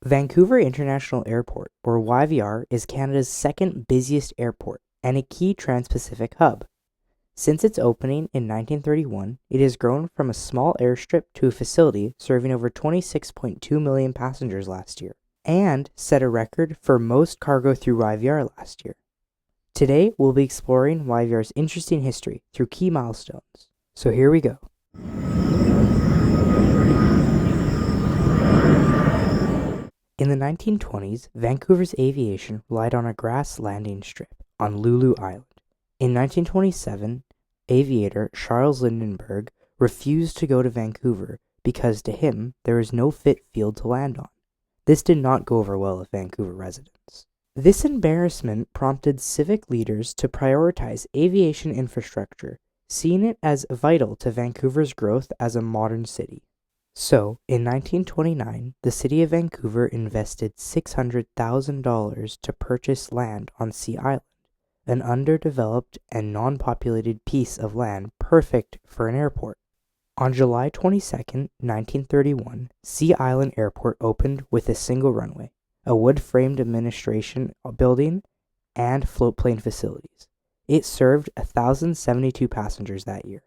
Vancouver International Airport, or YVR, is Canada's second busiest airport and a key trans-Pacific hub. Since its opening in 1931, it has grown from a small airstrip to a facility serving over 26.2 million passengers last year, and set a record for most cargo through YVR last year. Today, we'll be exploring YVR's interesting history through key milestones. So here we go. In the 1920s, Vancouver's aviation relied on a grass landing strip on Lulu Island. In 1927, aviator Charles Lindbergh refused to go to Vancouver because to him there was no fit field to land on. This did not go over well with Vancouver residents. This embarrassment prompted civic leaders to prioritize aviation infrastructure, seeing it as vital to Vancouver's growth as a modern city. So, in 1929, the city of Vancouver invested $600,000 to purchase land on Sea Island, an underdeveloped and non-populated piece of land perfect for an airport. On July 22, 1931, Sea Island Airport opened with a single runway, a wood-framed administration building, and floatplane facilities. It served 1,072 passengers that year.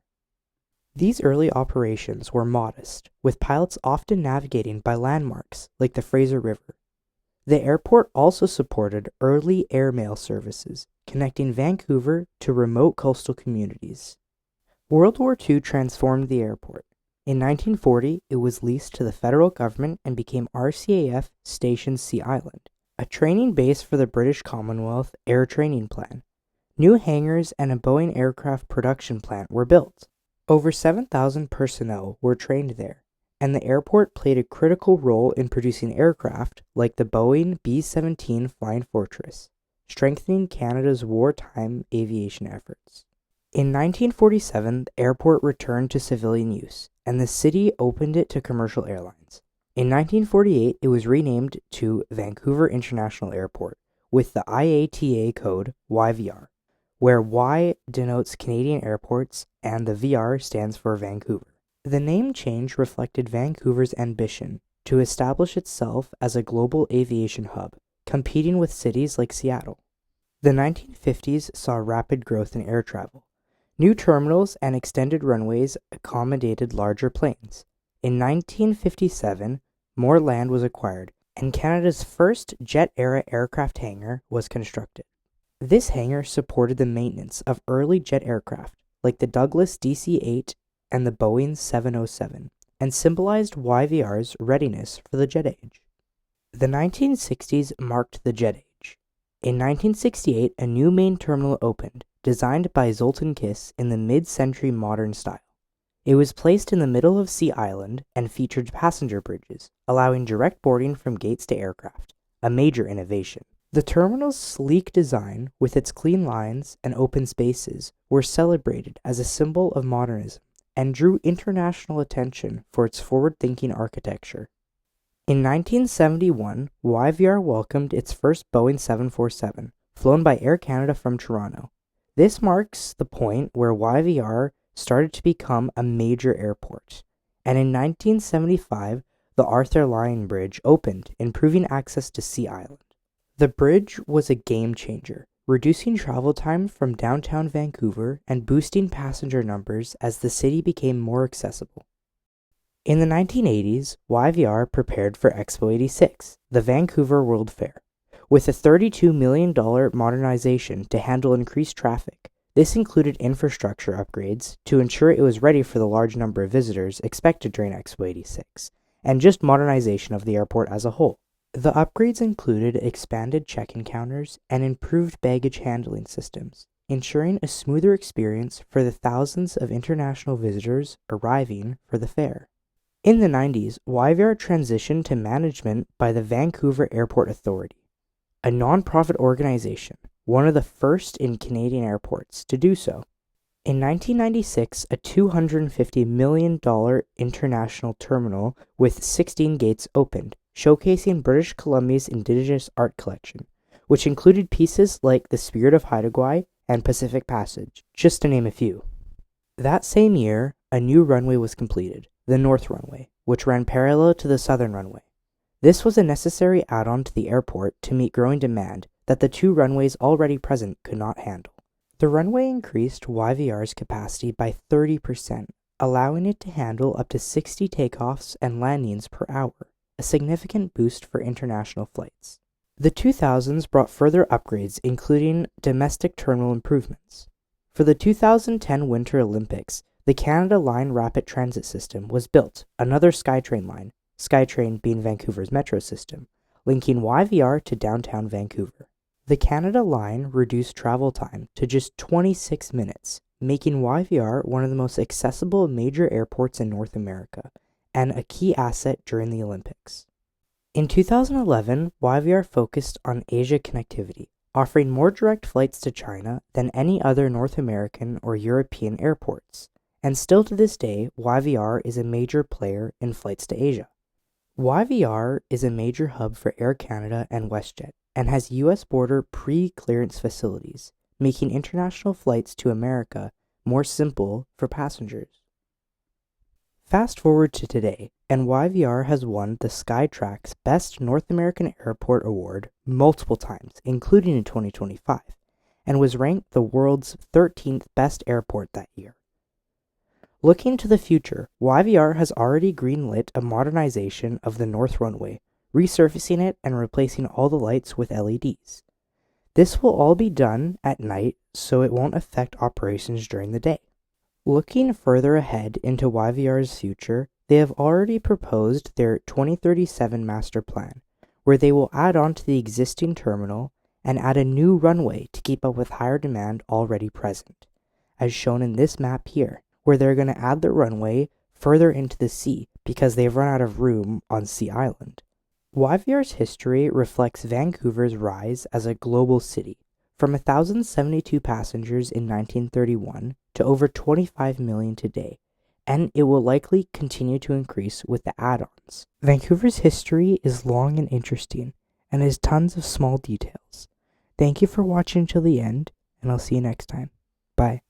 These early operations were modest, with pilots often navigating by landmarks like the Fraser River. The airport also supported early airmail services, connecting Vancouver to remote coastal communities. World War II transformed the airport. In 1940, it was leased to the federal government and became RCAF Station Sea Island, a training base for the British Commonwealth Air Training Plan. New hangars and a Boeing aircraft production plant were built. Over 7,000 personnel were trained there, and the airport played a critical role in producing aircraft like the Boeing B-17 Flying Fortress, strengthening Canada's wartime aviation efforts. In 1947, the airport returned to civilian use, and the city opened it to commercial airlines. In 1948, it was renamed to Vancouver International Airport, with the IATA code YVR, where Y denotes Canadian airports and the VR stands for Vancouver. The name change reflected Vancouver's ambition to establish itself as a global aviation hub, competing with cities like Seattle. The 1950s saw rapid growth in air travel. New terminals and extended runways accommodated larger planes. In 1957, more land was acquired, and Canada's first jet-era aircraft hangar was constructed. This hangar supported the maintenance of early jet aircraft, like the Douglas DC-8 and the Boeing 707, and symbolized YVR's readiness for the jet age. The 1960s marked the jet age. In 1968, a new main terminal opened, designed by Zoltan Kiss in the mid-century modern style. It was placed in the middle of Sea Island and featured passenger bridges, allowing direct boarding from gates to aircraft, a major innovation. The terminal's sleek design, with its clean lines and open spaces, were celebrated as a symbol of modernism and drew international attention for its forward-thinking architecture. In 1971, YVR welcomed its first Boeing 747, flown by Air Canada from Toronto. This marks the point where YVR started to become a major airport, and in 1975, the Arthur Lyon Bridge opened, improving access to Sea Island. The bridge was a game changer, reducing travel time from downtown Vancouver and boosting passenger numbers as the city became more accessible. In the 1980s, YVR prepared for Expo 86, the Vancouver World Fair, with a $32 million modernization to handle increased traffic. This included infrastructure upgrades to ensure it was ready for the large number of visitors expected during Expo 86, and just modernization of the airport as a whole. The upgrades included expanded check-in counters and improved baggage handling systems, ensuring a smoother experience for the thousands of international visitors arriving for the fair. In the 90s, YVR transitioned to management by the Vancouver Airport Authority, a non-profit organization, one of the first in Canadian airports to do so. In 1996, a $250 million international terminal with 16 gates opened, showcasing British Columbia's Indigenous art collection, which included pieces like the Spirit of Haida Gwaii and Pacific Passage, just to name a few. That same year, a new runway was completed, the North Runway, which ran parallel to the Southern Runway. This was a necessary add-on to the airport to meet growing demand that the two runways already present could not handle. The runway increased YVR's capacity by 30%, allowing it to handle up to 60 takeoffs and landings per hour, a significant boost for international flights. The 2000s brought further upgrades, including domestic terminal improvements. For the 2010 Winter Olympics, the Canada Line Rapid Transit System was built, another SkyTrain line, SkyTrain being Vancouver's metro system, linking YVR to downtown Vancouver. The Canada Line reduced travel time to just 26 minutes, making YVR one of the most accessible major airports in North America, and a key asset during the Olympics. In 2011, YVR focused on Asia connectivity, offering more direct flights to China than any other North American or European airports, and still to this day, YVR is a major player in flights to Asia. YVR is a major hub for Air Canada and WestJet, and has U.S. border pre-clearance facilities, making international flights to America more simple for passengers. Fast forward to today, and YVR has won the Skytrax Best North American Airport Award multiple times, including in 2025, and was ranked the world's 13th best airport that year. Looking to the future, YVR has already greenlit a modernization of the North Runway, resurfacing it and replacing all the lights with LEDs. This will all be done at night, so it won't affect operations during the day. Looking further ahead into YVR's future, they have already proposed their 2037 master plan, where they will add on to the existing terminal and add a new runway to keep up with higher demand already present, as shown in this map here, where they're going to add the runway further into the sea because they've run out of room on Sea Island. YVR's history reflects Vancouver's rise as a global city, from 1,072 passengers in 1931 to over 25 million today, and it will likely continue to increase with the add-ons. Vancouver's history is long and interesting, and has tons of small details. Thank you for watching till the end, and I'll see you next time. Bye.